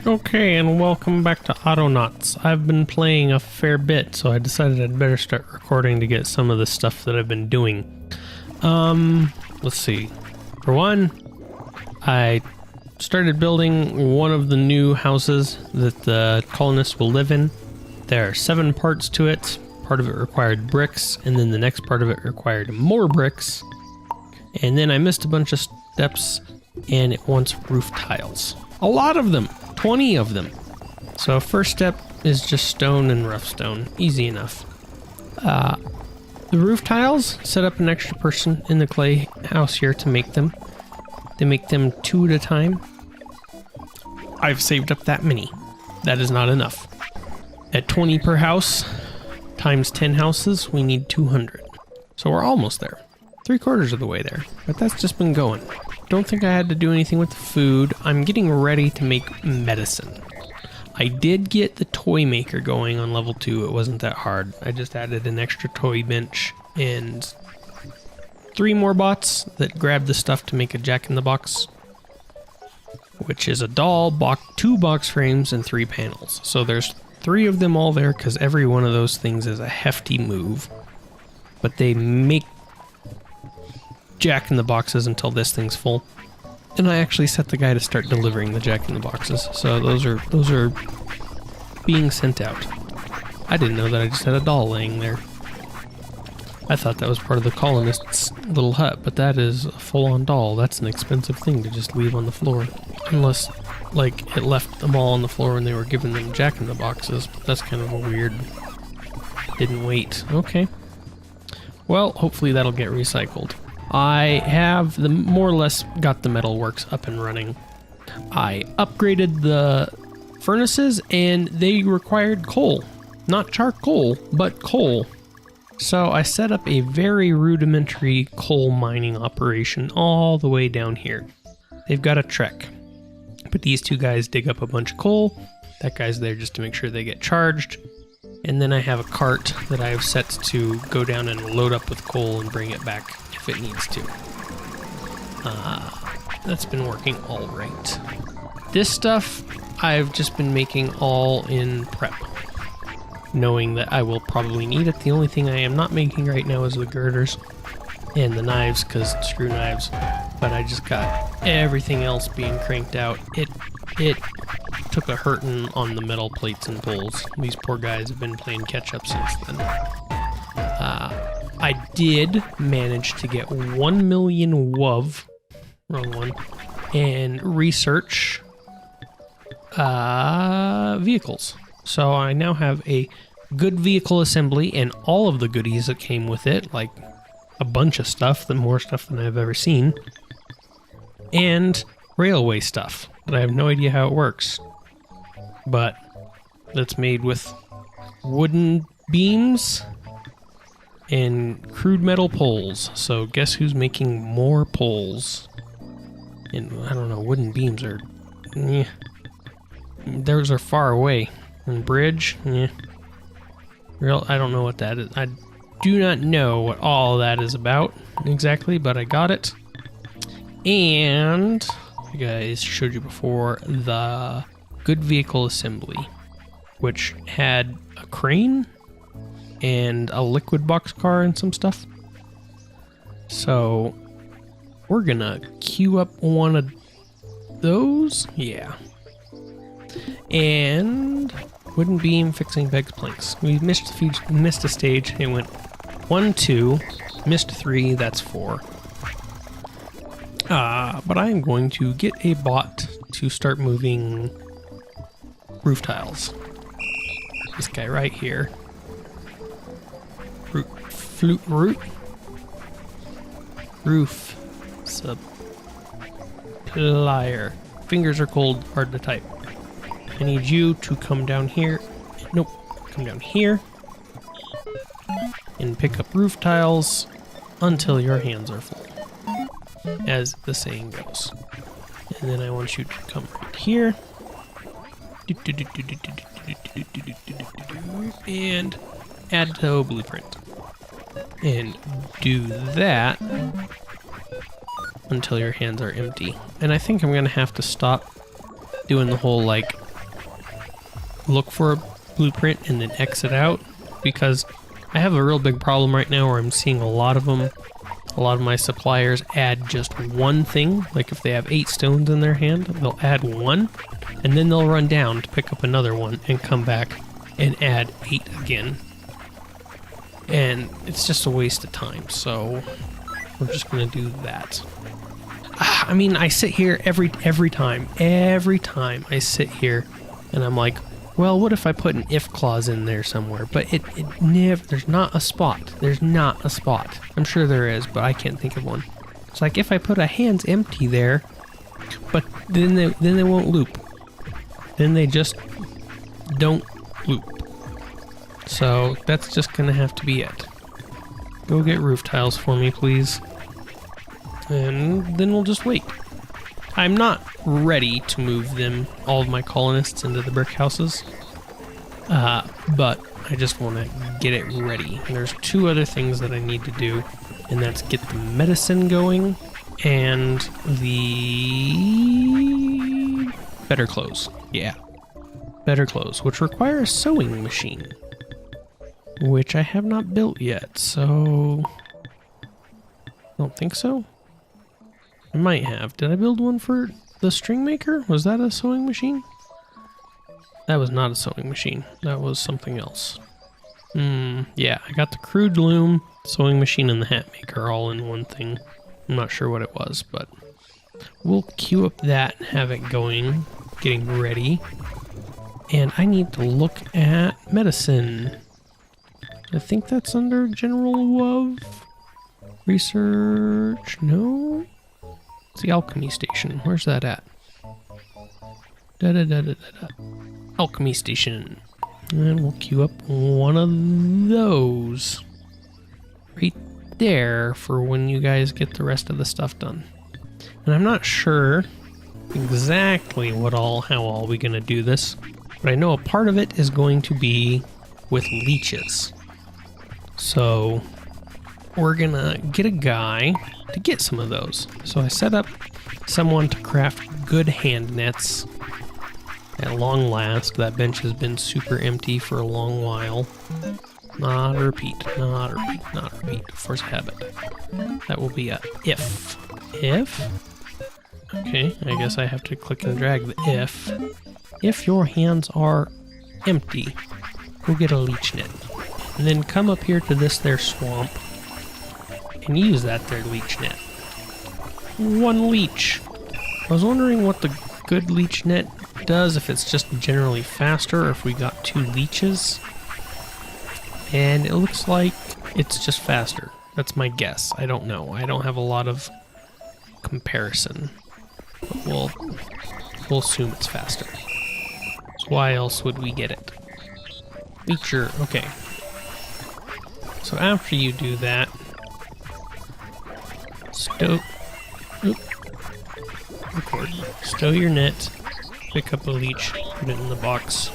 Okay, and welcome back to Autonauts. I've been playing a fair bit, so I decided I'd better start recording to get some of the stuff that I've been doing. Let's see. For one, I started building one of the new houses that the colonists will live in. There are 7 parts to it. Part of it required bricks, and then the next part of it required more bricks. And then I missed a bunch of steps, and it wants roof tiles. A lot of them! 20 of them. So first step is just stone and rough stone. Easy enough. The roof tiles, set up an extra person in the clay house here to make them. They make them 2 at a time. I've saved up that many. That is not enough. At 20 per house, times 10 houses, we need 200. So we're almost there. 3/4 of the way there. But that's just been going. Don't think I had to do anything with the food. I'm getting ready to make medicine. I did get the toy maker going on level 2. It wasn't that hard. I just added an extra toy bench and 3 more bots that grab the stuff to make a jack-in-the-box, which is a doll, 2 box frames, and 3 panels. So there's 3 of them all there because every one of those things is a hefty move. But they make jack-in-the-boxes until this thing's full. And I actually set the guy to start delivering the jack-in-the-boxes. So those are being sent out. I didn't know that I just had a doll laying there. I thought that was part of the colonists' little hut, but that is a full-on doll. That's an expensive thing to just leave on the floor. Unless, like, it left them all on the floor when they were giving them jack-in-the-boxes. But that's kind of a weird... Didn't wait. Okay. Well, hopefully that'll get recycled. I have more or less got the metalworks up and running. I upgraded the furnaces and they required coal. Not charcoal, but coal. So I set up a very rudimentary coal mining operation all the way down here. They've got a trek. But these 2 guys dig up a bunch of coal. That guy's there just to make sure they get charged. And then I have a cart that I have set to go down and load up with coal and bring it back if it needs to. That's been working all right. This stuff I've just been making all in prep, knowing that I will probably need it. The only thing I am not making right now is the girders and the knives, because screw knives. But I just got everything else being cranked out. It took a hurting on the metal plates and poles. These poor guys have been playing catch up since then. I did manage to get 1 million WUV, wrong one, and research vehicles. So I now have a good vehicle assembly and all of the goodies that came with it, like a bunch of stuff, more stuff than I've ever seen, and railway stuff that I have no idea how it works. But that's made with wooden beams and crude metal poles. So guess who's making more poles? And I don't know, wooden beams are... Eh. Those are far away. And bridge? Eh. I don't know what that is. I do not know what all that is about exactly, but I got it. And I guys showed you before the good vehicle assembly, which had a crane and a liquid boxcar and some stuff. So we're gonna queue up one of those. Yeah. And wooden beam fixing Beg's planks. We missed a stage. It went 1, 2, missed 3, that's 4. But I am going to get a bot to start moving roof tiles. This guy right here. Roof supplier. Fingers are cold, hard to type. I need you to come down here. Nope, come down here. And pick up roof tiles until your hands are full, as the saying goes. And then I want you to come right here. And add to blueprint. And do that until your hands are empty. And I think I'm gonna have to stop doing the whole like look for a blueprint and then exit out, because I have a real big problem right now where I'm seeing a lot of them. A lot of my suppliers add just one thing. Like if they have 8 stones in their hand, they'll add 1, and then they'll run down to pick up another one and come back and add 8 again. And it's just a waste of time, so we're just gonna do that. I mean, I sit here every time I sit here, and I'm like, well, what if I put an if clause in there somewhere? But it never, there's not a spot. There's not a spot. I'm sure there is, but I can't think of one. It's like if I put a hands empty there, but then they won't loop. Then they just don't loop. So that's just gonna have to be it. Go get roof tiles for me, please. And then we'll just wait. I'm not ready to move them, all of my colonists, into the brick houses. But I just want to get it ready. And there's 2 other things that I need to do, and that's get the medicine going and the better clothes. Yeah, better clothes, which require a sewing machine, which I have not built yet, so I don't think so. I might have. Did I build one for the string maker? Was that a sewing machine? That was not a sewing machine. That was something else. Yeah, I got the crude loom, sewing machine, and the hat maker all in one thing. I'm not sure what it was, but we'll queue up that and have it going, getting ready. And I need to look at medicine. I think that's under general of research. No? It's the alchemy station. Where's that at? Alchemy station. And we'll queue up one of those right there for when you guys get the rest of the stuff done. And I'm not sure exactly how all we gonna do this, but I know a part of it is going to be with leeches. So we're gonna get a guy to get some of those. So I set up someone to craft good hand nets. At long last, that bench has been super empty for a long while. Not a repeat, not a repeat, not a repeat. Force habit. That will be a if. If? Okay, I guess I have to click and drag the if. If your hands are empty, go get a leech net. And then come up here to this there swamp and use that there leech net. 1 leech. I was wondering what the good leech net does, if it's just generally faster or if we got 2 leeches. And it looks like it's just faster. That's my guess. I don't know. I don't have a lot of comparison. But we'll assume it's faster. So why else would we get it? Feature. Okay. So after you do that, stow your net, pick up a leech, put it in the box,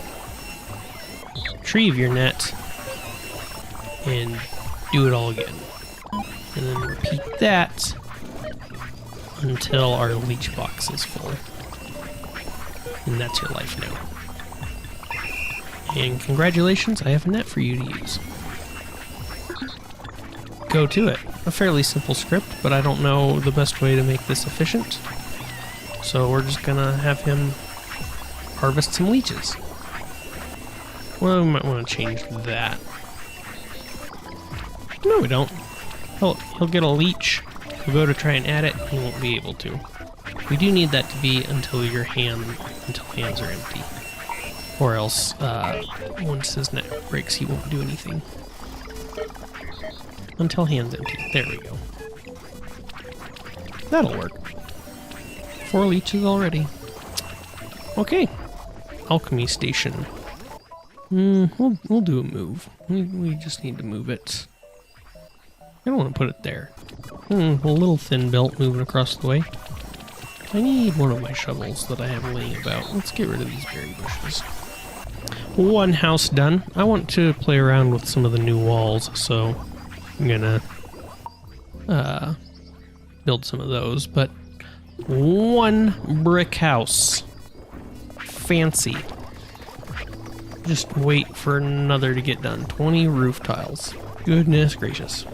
retrieve your net, and do it all again. And then repeat that until our leech box is full. And that's your life now. And congratulations, I have a net for you to use. Go to it. A fairly simple script, but I don't know the best way to make this efficient. So we're just gonna have him harvest some leeches. Well, we might want to change that. No, we don't. He'll get a leech. We'll go to try and add it, he won't be able to. We do need that to be until hands are empty. Or else, once his net breaks, he won't do anything. Until hands empty. There we go. That'll work. 4 leeches already. Okay. Alchemy station. We'll do a move. We just need to move it. I don't want to put it there. A little thin belt moving across the way. I need one of my shovels that I have laying about. Let's get rid of these berry bushes. 1 house done. I want to play around with some of the new walls, so I'm gonna build some of those. But 1 brick house. Fancy. just wait for another to get done. 20 roof tiles. Goodness gracious.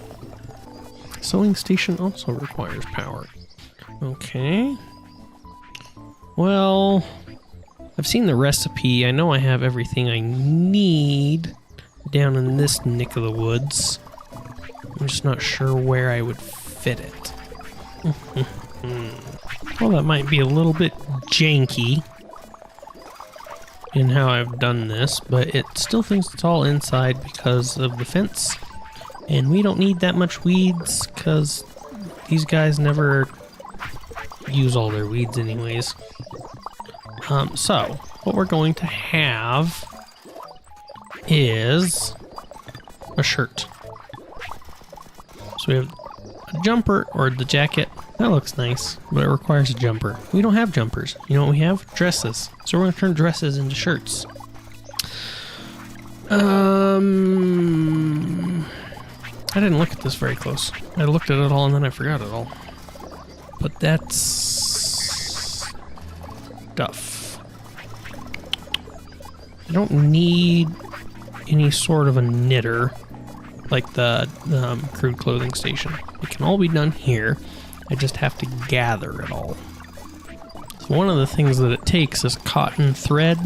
Sewing station also requires power. Okay. Well, I've seen the recipe. I know I have everything I need down in this neck of the woods. I'm just not sure where I would fit it. Well, that might be a little bit janky in how I've done this, but it still thinks it's all inside because of the fence. And we don't need that much weeds because these guys never use all their weeds anyways. So what we're going to have is a shirt. So we have a jumper or the jacket. That looks nice, but it requires a jumper. We don't have jumpers. You know what we have? Dresses. So we're going to turn dresses into shirts. I didn't look at this very close. I looked at it all and then I forgot it all. But that's stuff. I don't need any sort of a knitter like the crude clothing station. It can all be done here. I just have to gather it all. So one of the things that it takes is cotton thread,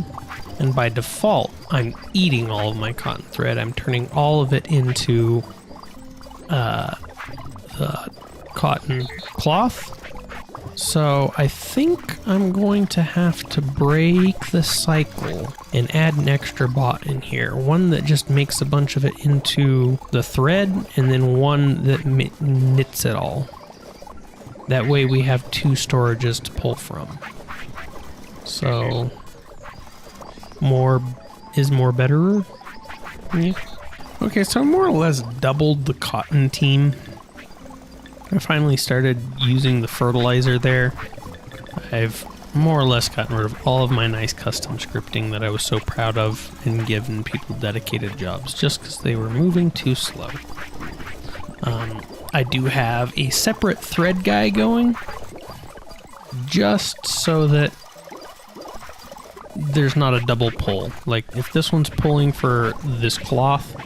and by default, I'm eating all of my cotton thread. I'm turning all of it into the cotton cloth. So I think I'm going to have to break the cycle and add an extra bot in here. One that just makes a bunch of it into the thread, and then one that knits it all. That way we have two storages to pull from. So more is more better. Yeah. Okay, so I more or less doubled the cotton team. I finally started using the fertilizer there. I've more or less gotten rid of all of my nice custom scripting that I was so proud of and given people dedicated jobs just because they were moving too slow. I do have a separate thread guy going just so that there's not a double pull. Like if this one's pulling for this cloth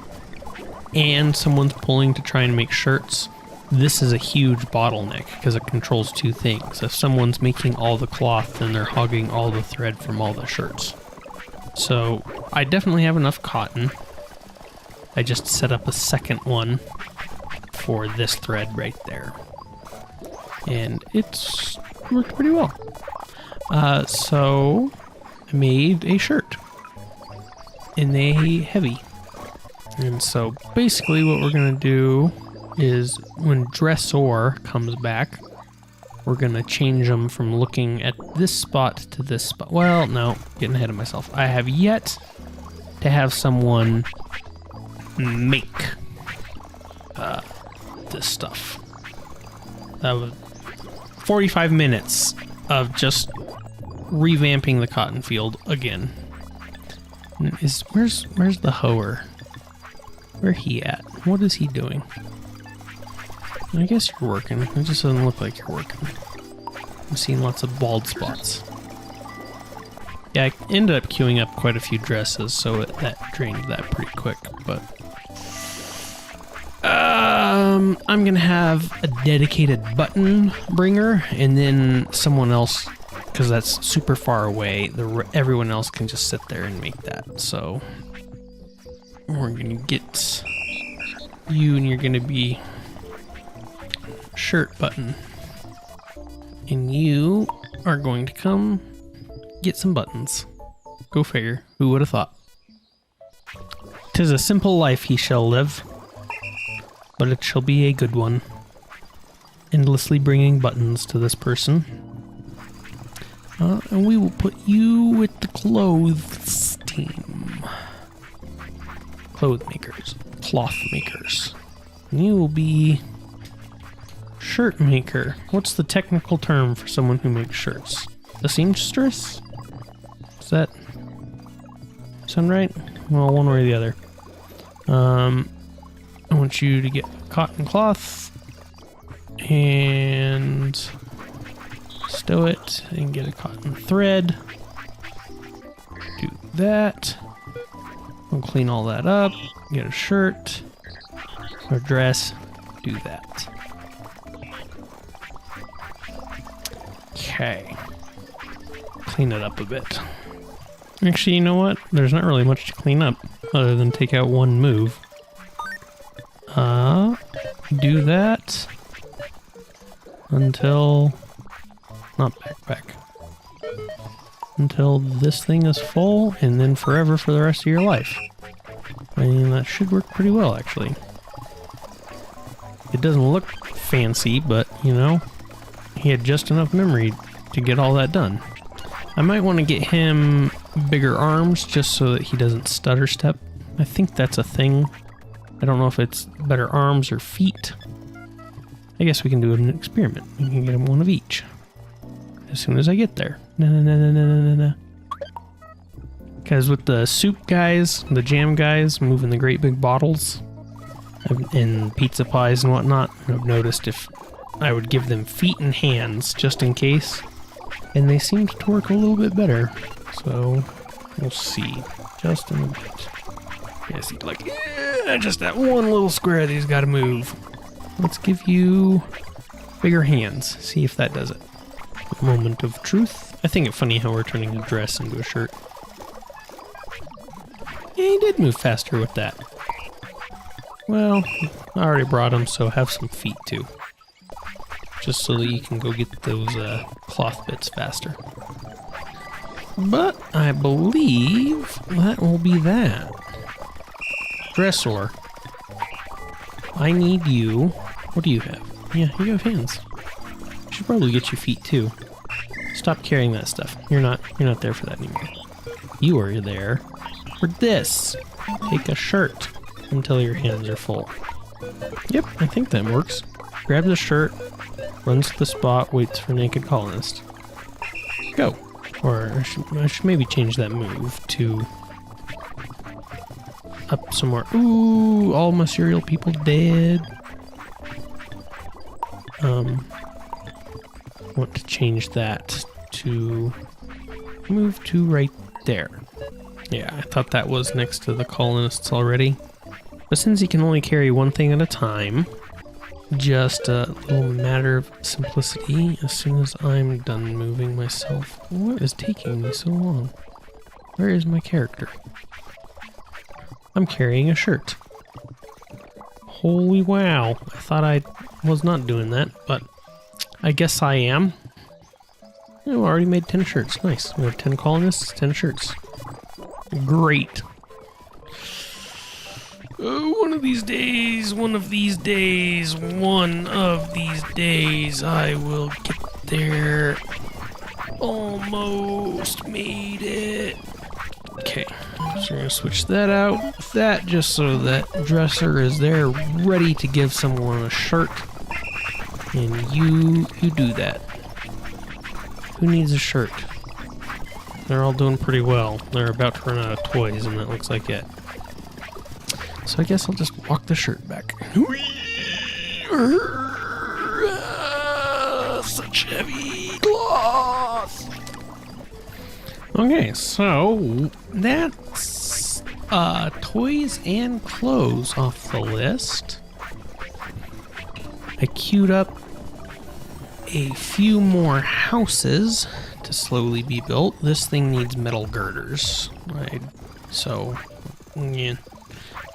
and someone's pulling to try and make shirts, this is a huge bottleneck because it controls two things. If someone's making all the cloth, then they're hogging all the thread from all the shirts. So I definitely have enough cotton. I just set up a second one for this thread right there. And it's worked pretty well. So I made a shirt in a heavy. And so basically what we're going to do is when dressor comes back, we're going to change them from looking at this spot to this spot. Well, no, getting ahead of myself. I have yet to have someone make this stuff. That was 45 minutes of just revamping the cotton field again. Where's the hoer? Where he at? What is he doing? I guess you're working. It just doesn't look like you're working. I'm seeing lots of bald spots. Yeah, I ended up queuing up quite a few dresses, so that drained that pretty quick, but I'm gonna have a dedicated button bringer, and then someone else, because that's super far away, everyone else can just sit there and make that. So we're gonna get you, and you're gonna be shirt button, and you are going to come get some buttons. Go figure. Who would have thought? 'Tis a simple life he shall live, but it shall be a good one. Endlessly bringing buttons to this person. And we will put you with the clothes team. Cloth makers. And you will be shirt maker. What's the technical term for someone who makes shirts? A seamstress? Does that sound right? Well, one way or the other. I want you to get cotton cloth and stow it and get a cotton thread. Do that. I'll clean all that up, get a shirt, or dress, do that. Okay. Clean it up a bit. Actually, you know what? There's not really much to clean up other than take out one move. Do that until, not backpack, until this thing is full and then forever for the rest of your life. I mean, that should work pretty well, actually. It doesn't look fancy, but, you know, he had just enough memory to get all that done. I might want to get him bigger arms just so that he doesn't stutter step. I think that's a thing. I don't know if it's better arms or feet. I guess we can do an experiment. We can get him one of each as soon as I get there. Because with the soup guys, the jam guys moving the great big bottles and pizza pies and whatnot, I've noticed if I would give them feet and hands just in case, and they seemed to work a little bit better. So we'll see just in a bit. Yeah, see, like, just that one little square that he's got to move. Let's give you bigger hands. See if that does it. Moment of truth. I think it's funny how we're turning a dress into a shirt. Yeah, he did move faster with that. Well, I already brought him, so have some feet too. Just so that you can go get those cloth bits faster. But I believe that will be that. Dressor. I need you. What do you have? Yeah, you have hands. I should probably get you feet too. Stop carrying that stuff. You're not there for that anymore. You are there for this. Take a shirt until your hands are full. Yep, I think that works. Grab the shirt, runs to the spot, waits for naked colonist. Go. Or I should maybe change that move to up somewhere. Ooh, all my cereal people dead. Want to change that to move to right there. Yeah, I thought that was next to the colonists already. But since he can only carry one thing at a time, just a little matter of simplicity as soon as I'm done moving myself. What is taking me so long? Where is my character? I'm carrying a shirt. Holy wow. I thought I was not doing that, but I guess I am. Oh, I already made 10 shirts. Nice. We have 10 colonists, 10 shirts. Great. Oh, one of these days, I will get there. Almost made it. Okay, so we're gonna switch that out with that just so that dresser is there ready to give someone a shirt. And you do that. Who needs a shirt? They're all doing pretty well. They're about to run out of toys, and that looks like it. So I guess I'll just walk the shirt back. Such heavy cloth. Okay, so that's toys and clothes off the list. I queued up a few more houses to slowly be built. This thing needs metal girders, right? So, yeah,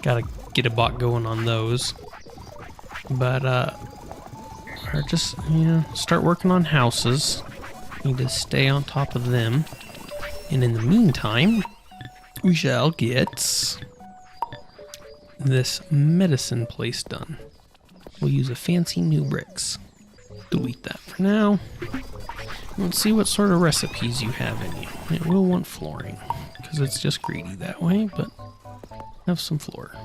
gotta get a bot going on those. But, or just, you know, start working on houses. Need to stay on top of them. And in the meantime, we shall get this medicine place done. We'll use a fancy new bricks. Delete that for now. Let's see what sort of recipes you have in you. It will want flooring, because it's just greedy that way, but have some floor.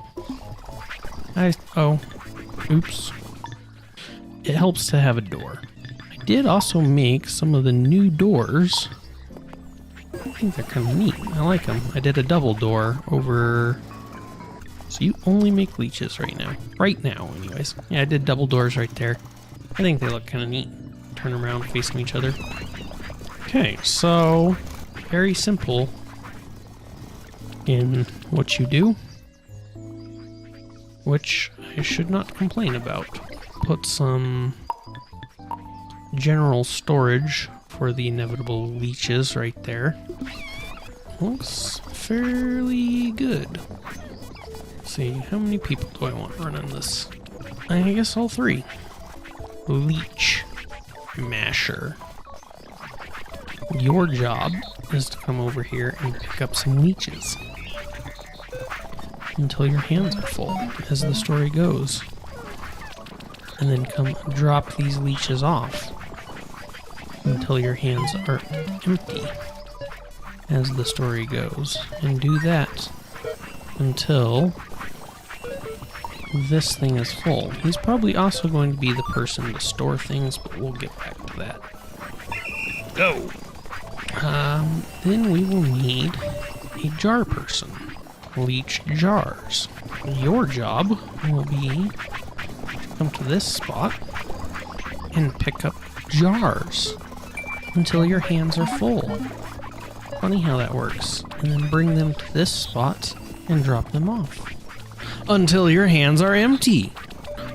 Oops. It helps to have a door. I did also make some of the new doors. I think they're kind of neat. I like them. I did a double door over... So you only make leeches right now. Right now, anyways. Yeah, I did double doors right there. I think they look kind of neat. Turn around facing each other. Okay, so... Very simple. in what you do, which I should not complain about. Put some general storage for the inevitable leeches right there. Looks fairly good. Let's see, how many people do I want running this? I guess all 3. Leech Masher. Your job is to come over here and pick up some leeches until your hands are full, as the story goes. And then come drop these leeches off until your hands are empty, as the story goes. And do that until this thing is full. He's probably also going to be the person to store things, but we'll get back to that. Go! Then we will need a jar person. Leech jars. Your job will be to come to this spot and pick up jars until your hands are full. Funny how that works. And then bring them to this spot and drop them off until your hands are empty.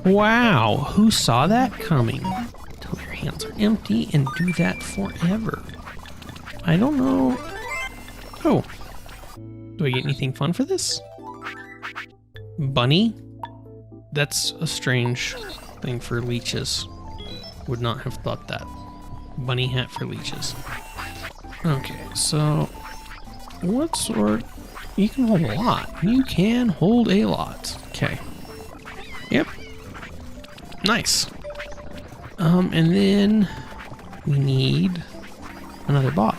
Wow, who saw that coming? Until your hands are empty, and do that forever. I don't know. Oh, do I get anything fun for this? Bunny? That's a strange thing for leeches. Would not have thought that. Bunny hat for leeches. Okay, so what sort? You can hold a lot. You can hold a lot. Okay. Yep. Nice. And then we need another bot.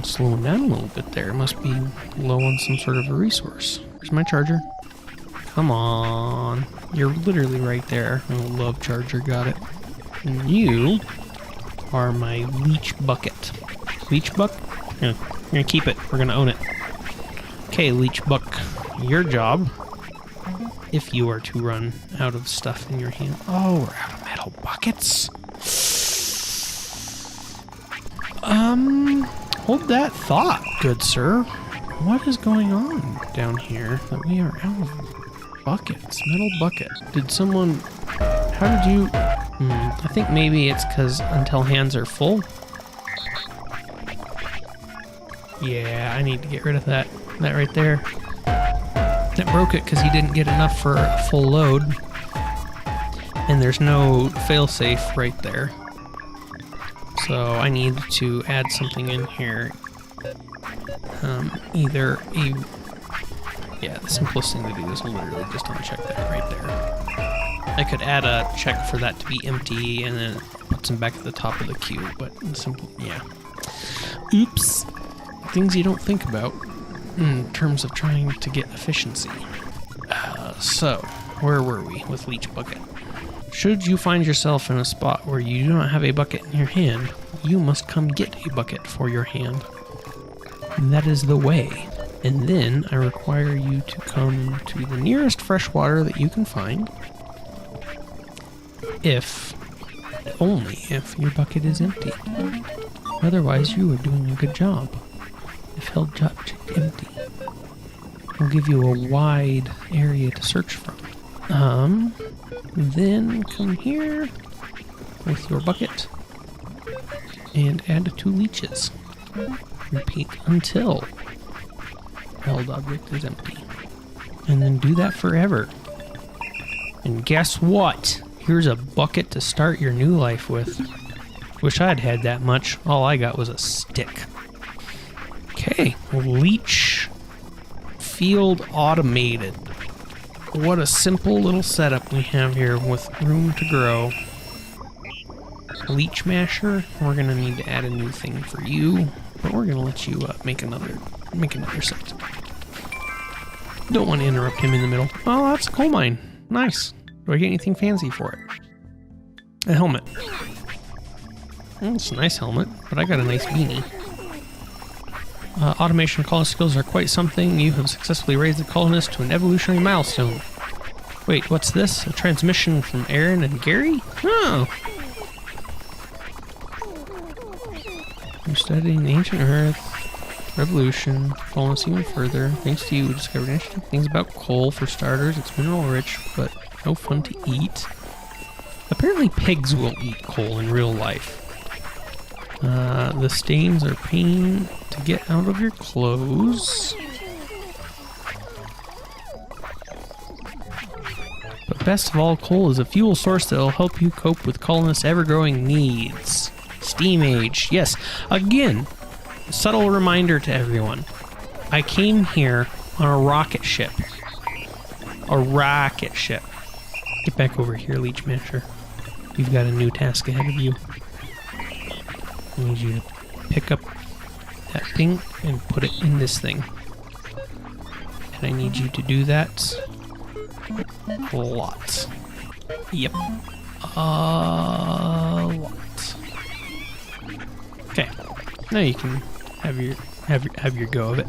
Slowing down a little bit there. Must be low on some sort of a resource. Where's my charger? Come on. You're literally right there. Oh, love charger. Got it. And you are my leech bucket. Leech buck? Yeah, we're gonna keep it. We're gonna own it. Okay, leech buck. Your job, if you are to run out of stuff in your hand. Oh, we're out of metal buckets. Hold that thought, good sir. What is going on down here that we are out of buckets? Metal bucket. Did someone... How did you... I think maybe it's because until hands are full. Yeah, I need to get rid of that. That right there. That broke it because he didn't get enough for a full load. And there's no failsafe right there. So I need to add something in here. Either a... Yeah, the simplest thing to do is literally just uncheck that right there. I could add a check for that to be empty and then it puts them back at the top of the queue, but simple, yeah. Oops. Things you don't think about in terms of trying to get efficiency. So, where were we with Leech Bucket? Should you find yourself in a spot where you do not have a bucket in your hand, you must come get a bucket for your hand. And that is the way. And then I require you to come to the nearest freshwater that you can find. If, only if, your bucket is empty. Otherwise, you are doing a good job. If held empty, we'll give you a wide area to search from. Then come here with your bucket and add 2 leeches. Repeat until held object is empty. And then do that forever. And guess what? Here's a bucket to start your new life with. Wish I'd had that much. All I got was a stick. Okay, leech field automated. What a simple little setup we have here with room to grow. Leech masher, we're gonna need to add a new thing for you, but we're gonna let you make another set. Don't want to interrupt him in the middle. Oh, that's a coal mine. Nice. Do I get anything fancy for it? A helmet. Well, it's a nice helmet, but I got a nice beanie. Automation colonist skills are quite something. You have successfully raised the colonist to an evolutionary milestone. Wait, what's this? A transmission from Aaron and Gary? Oh! You're studying the ancient Earth. Revolution. Following us even further. Thanks to you, we discovered interesting things about coal. For starters, it's mineral rich, but no fun to eat. Apparently pigs will eat coal in real life. The stains are pain to get out of your clothes. But best of all, coal is a fuel source that will help you cope with colonists' ever-growing needs. Steam age. Yes, again, subtle reminder to everyone. I came here on a rocket ship. A rocket ship. Get back over here, Leech Masher. You've got a new task ahead of you. I need you to pick up that thing and put it in this thing. And I need you to do that a lot. Yep. A lot. Okay. Now you can have your go of it.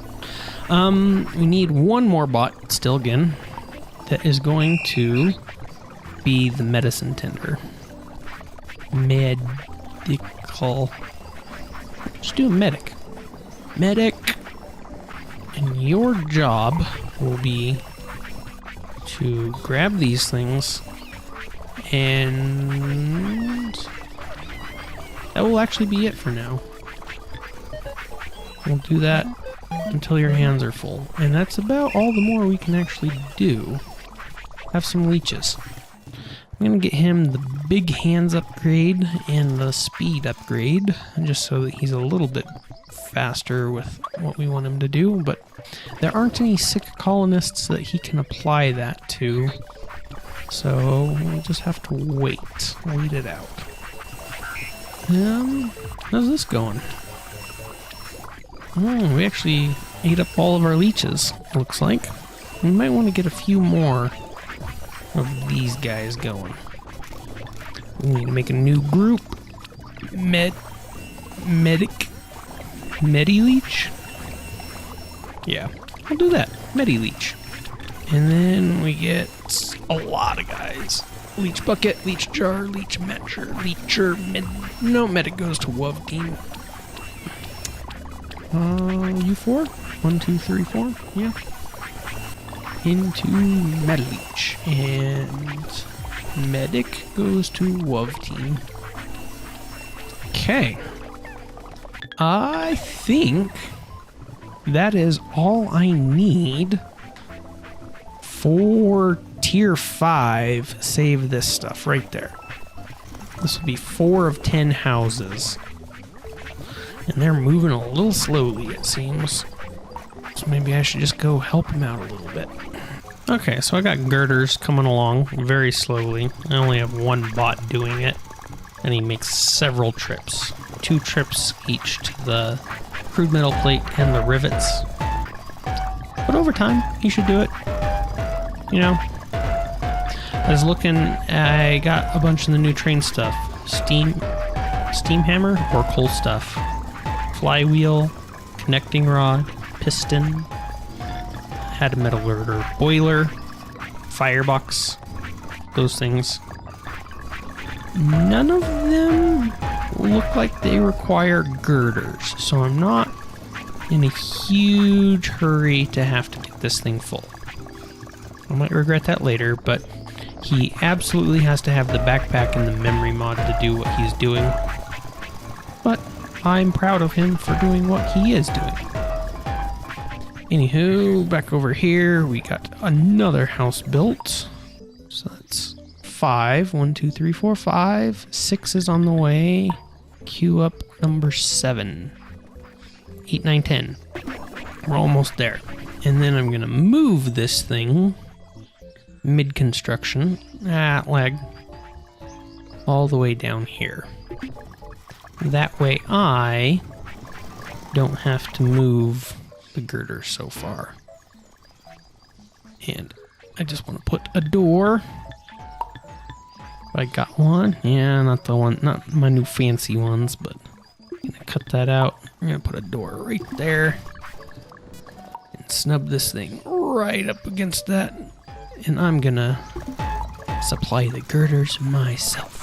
We need one more bot still again that is going to be the medicine tender. Medical. Just do a medic. Medic. And your job will be to grab these things, and that will actually be it for now. We'll do that until your hands are full, and that's about all the more we can actually do. Have some leeches. I'm gonna get him the big hands upgrade and the speed upgrade, just so that he's a little bit faster with what we want him to do, but there aren't any sick colonists that he can apply that to, so we'll just have to wait it out. How's this going? Oh, we actually ate up all of our leeches, looks like. We might want to get a few more of these guys going. We need to make a new group. Medi-leech? Yeah, I'll do that. Medi-leech. And then we get a lot of guys. Leech bucket, leech jar, leech matcher, leecher, no, medic goes to WUV team. You 4? 1, 2, 3, 4? Yeah. Into Medi-leech. And medic goes to WUV team. Okay. I think that is all I need for tier 5. Save this stuff right there. This will be 4 of 10 houses. And they're moving a little slowly, it seems. So maybe I should just go help them out a little bit. Okay, so I got girders coming along very slowly. I only have one bot doing it. And he makes several trips. 2 trips each to the crude metal plate and the rivets. But over time, he should do it. You know? I was looking, I got a bunch of the new train stuff. Steam hammer or coal stuff. Flywheel, connecting rod, piston. Had a metal girder, boiler, firebox. Those things. None of them look like they require girders, so I'm not in a huge hurry to have to get this thing full. I might regret that later, but he absolutely has to have the backpack and the memory mod to do what he's doing. But I'm proud of him for doing what he is doing. Anywho, back over here, we got another house built. So that's 5. 1, 2, 3, 4, 5. 6 is on the way. Queue up number 7. 8, 9, 10. We're almost there. And then I'm gonna move this thing mid-construction. Lag. All the way down here. That way I don't have to move the girder so far. And I just want to put a door. I got one. Yeah, not the one, not my new fancy ones, but I'm gonna cut that out. I'm gonna put a door right there and snub this thing right up against that. And I'm gonna supply the girders myself.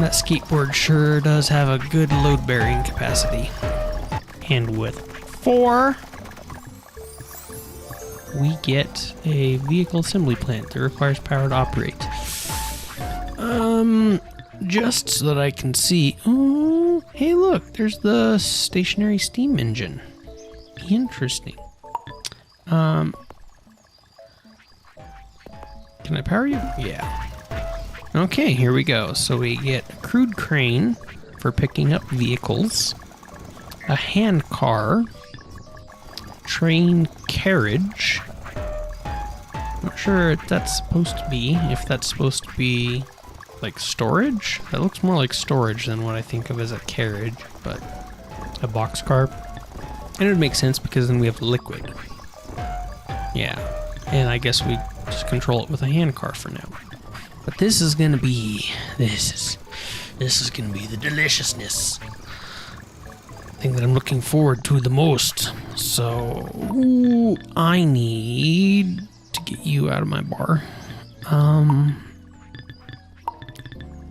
That skateboard sure does have a good load bearing capacity. And with 4, we get a vehicle assembly plant that requires power to operate. Just so that I can see. Oh, hey look, there's the stationary steam engine. Interesting. Can I power you? Yeah. Okay, here we go. So we get a crude crane for picking up vehicles, a hand car, train carriage. Not sure if that's supposed to be, like storage. That looks more like storage than what I think of as a carriage, but a boxcar. And it would make sense because then we have liquid. Yeah, and I guess we just control it with a hand car for now. But this is gonna be the deliciousness thing that I'm looking forward to the most. So I need to get you out of my bar.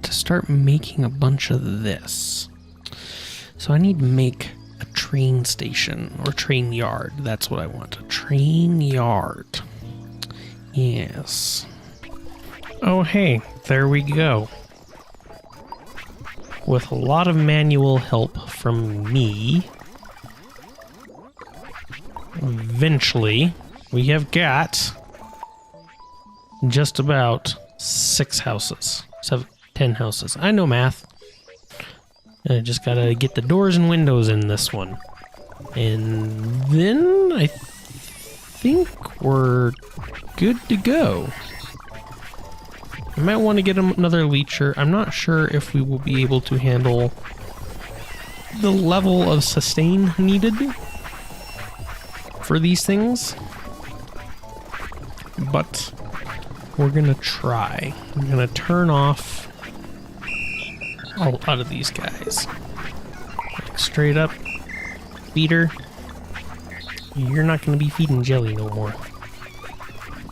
To start making a bunch of this. So I need to make a train station or train yard. That's what I want. A train yard. Yes. Oh, hey, there we go. With a lot of manual help from me, eventually we have got just about 6 houses. 10 houses. I know math. I just gotta get the doors and windows in this one. And then I think we're good to go. I might want to get another leecher. I'm not sure if we will be able to handle the level of sustain needed for these things. But we're gonna try. I'm gonna turn off a lot of these guys. Like straight up, feeder. You're not gonna be feeding jelly no more.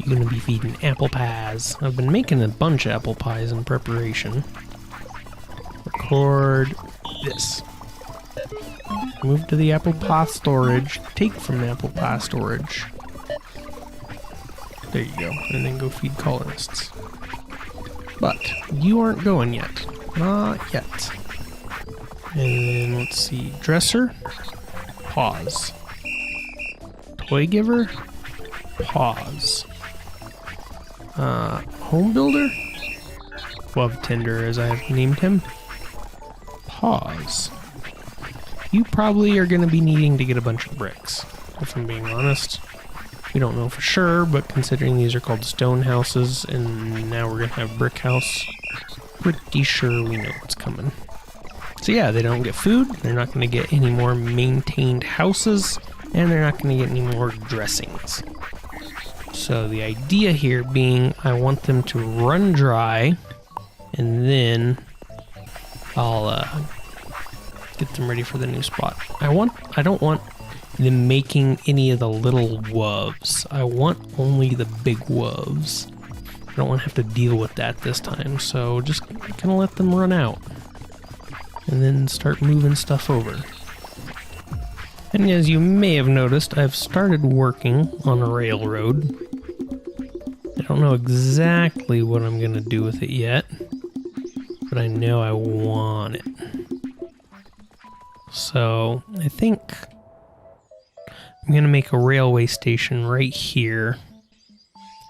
You're gonna be feeding apple pies. I've been making a bunch of apple pies in preparation. Record this. Move to the apple pie storage. Take from the apple pie storage. There you go. And then go feed colonists. But you aren't going yet. Not yet. And then let's see. Dresser. Pause. Toy giver. Pause. Home builder. Love tender as I have named him. Pause. You probably are going to be needing to get a bunch of bricks, if I'm being honest. We don't know for sure, but considering these are called stone houses and now we're going to have brick house, pretty sure we know what's coming. So yeah, they don't get food, they're not going to get any more maintained houses, and they're not going to get any more dressings. So the idea here being I want them to run dry, and then I'll get them ready for the new spot. I don't want them making any of the little wolves. I want only the big wolves. I don't want to have to deal with that this time, so just kind of let them run out. And then start moving stuff over. And as you may have noticed, I've started working on a railroad. I don't know exactly what I'm going to do with it yet, but I know I want it. So I think I'm going to make a railway station right here.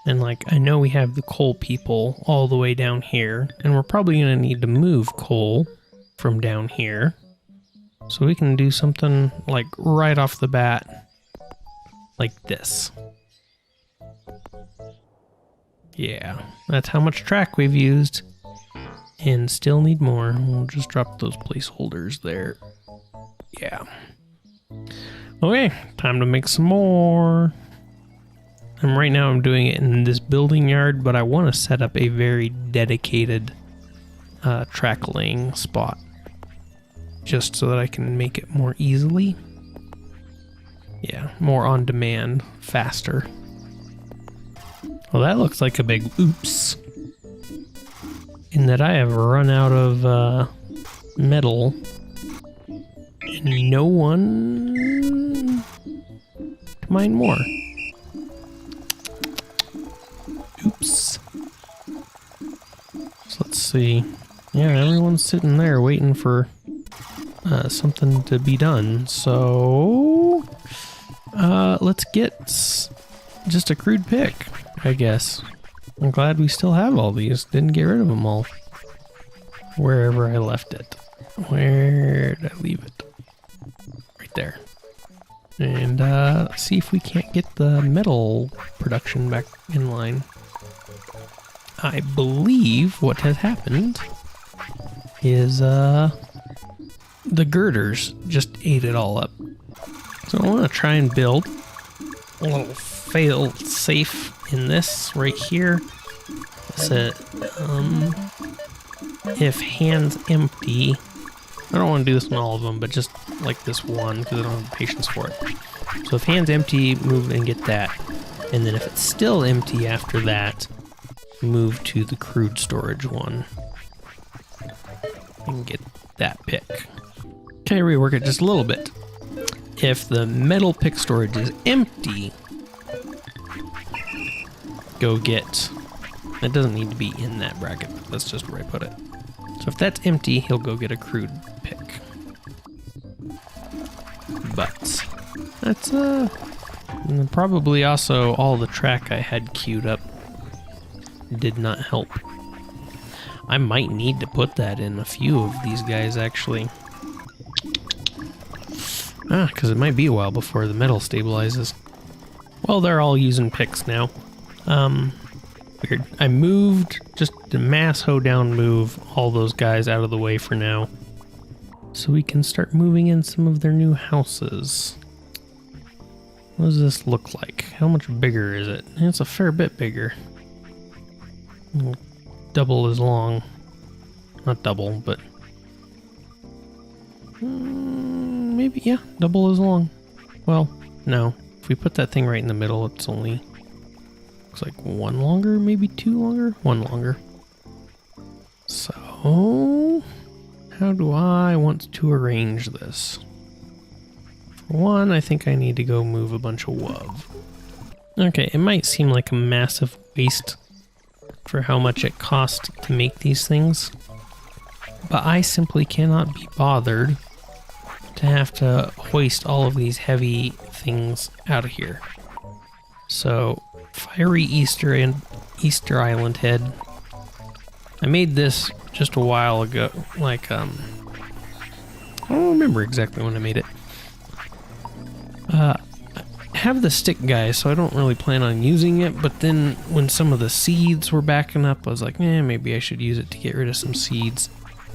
And like, I know we have the coal people all the way down here, and we're probably going to need to move coal from down here. So we can do something like right off the bat, like this. Yeah, that's how much track we've used. And still need more. We'll just drop those placeholders there. Yeah. Okay, time to make some more. And right now I'm doing it in this building yard, but I want to set up a very dedicated track laying spot. Just so that I can make it more easily. Yeah, more on demand, faster. Well, that looks like a big oops. in that I have run out of metal and no one to mine more. Oops. So let's see. Yeah, everyone's sitting there waiting for something to be done. So let's get just a crude pick, I guess. I'm glad we still have all these. Didn't get rid of them all. Wherever I left it. Where did I leave it? Right there. And see if we can't get the metal production back in line. I believe what has happened is the girders just ate it all up. So I want to try and build a little fail safe in this right here. So if hands empty, I don't want to do this on all of them, but just like this one because I don't have the patience for it. So if hands empty, move and get that. And then if it's still empty after that, move to the crude storage one and get that pick. Okay, rework it just a little bit. If the metal pick storage is empty, go get, that doesn't need to be in that bracket, but that's just where I put it. So if that's empty, he'll go get a crude pick. But that's and probably also all the track I had queued up did not help. I might need to put that in a few of these guys actually. Because it might be a while before the metal stabilizes. Well, they're all using picks now. Weird. I moved, just to mass hoedown move all those guys out of the way for now. So we can start moving in some of their new houses. What does this look like? How much bigger is it? It's a fair bit bigger. Double as long. Not double, but... maybe, yeah, double as long. Well, no. If we put that thing right in the middle, it's only... looks like one longer, maybe two longer? One longer. So... how do I want to arrange this? For one, I think I need to go move a bunch of WUV. Okay, it might seem like a massive waste for how much it costs to make these things, but I simply cannot be bothered to have to hoist all of these heavy things out of here. So, Fiery Easter Island head. I made this just a while ago, like, I don't remember exactly when I made it. I have the stick guy, so I don't really plan on using it, but then when some of the seeds were backing up, I was like, maybe I should use it to get rid of some seeds.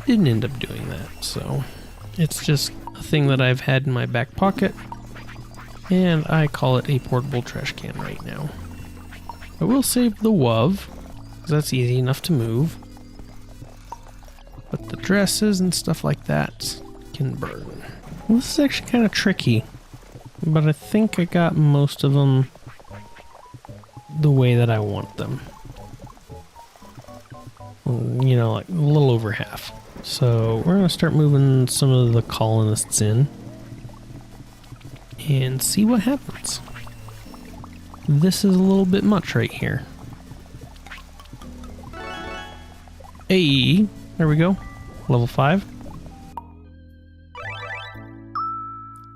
Didn't end up doing that, so it's just a thing that I've had in my back pocket, and I call it a portable trash can right now. I will save the WUV, because that's easy enough to move. But the dresses and stuff like that can burn. Well, this is actually kind of tricky, but I think I got most of them the way that I want them. You know, like a little over half. So we're going to start moving some of the colonists in and see what happens. This is a little bit much right here. Hey, there we go. Level 5.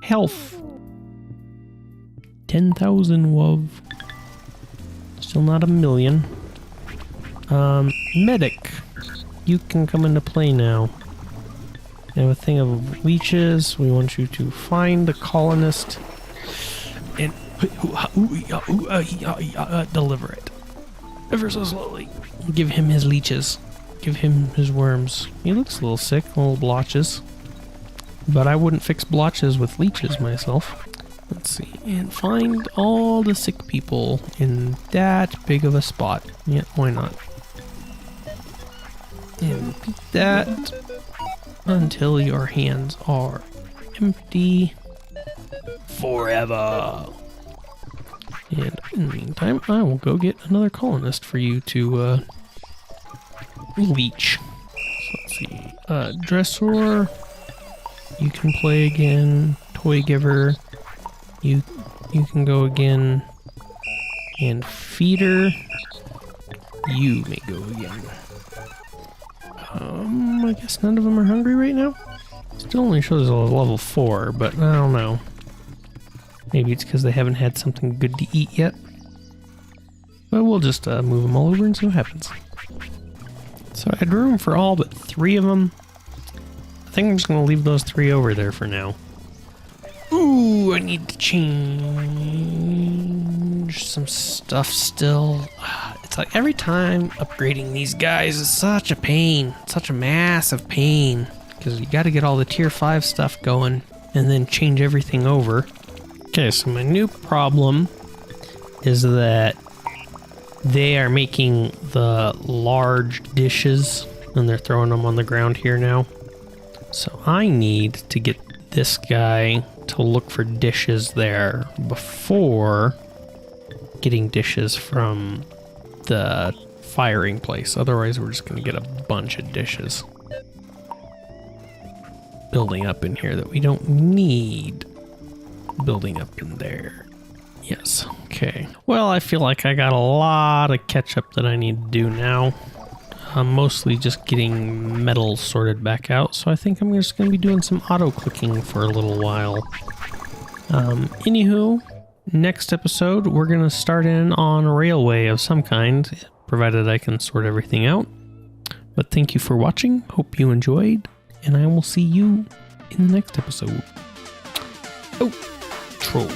Health. 10,000 WUV. Still not a million. Medic. You can come into play now. We have a thing of leeches. We want you to find the colonist and deliver it. Ever so slowly. Give him his leeches. Give him his worms. He looks a little sick, little blotches. But I wouldn't fix blotches with leeches myself. Let's see. And find all the sick people in that big of a spot. Yeah, why not? And beat that until your hands are empty forever. And in the meantime, I will go get another colonist for you to leech. So let's see. Dressor. You can play again. Toy giver. You can go again. And feeder. You may go again. I guess none of them are hungry right now? Still only shows a level 4, but I don't know. Maybe it's because they haven't had something good to eat yet. But we'll just move them all over and see what happens. So I had room for all but 3 of them. I think I'm just going to leave those 3 over there for now. Ooh, I need to change some stuff still. It's like every time upgrading these guys is such a pain. Such a massive pain. Because you got to get all the tier 5 stuff going and then change everything over. Okay, so my new problem is that they are making the large dishes and they're throwing them on the ground here now. So I need to get this guy to look for dishes there before getting dishes from the firing place. Otherwise, we're just going to get a bunch of dishes building up in here that we don't need building up in there. Yes, okay. Well, I feel like I got a lot of catch up that I need to do now. I'm mostly just getting metal sorted back out, so I think I'm just going to be doing some auto-clicking for a little while. Anywho, next episode, we're going to start in on a railway of some kind, provided I can sort everything out. But thank you for watching, hope you enjoyed, and I will see you in the next episode. Oh, troll.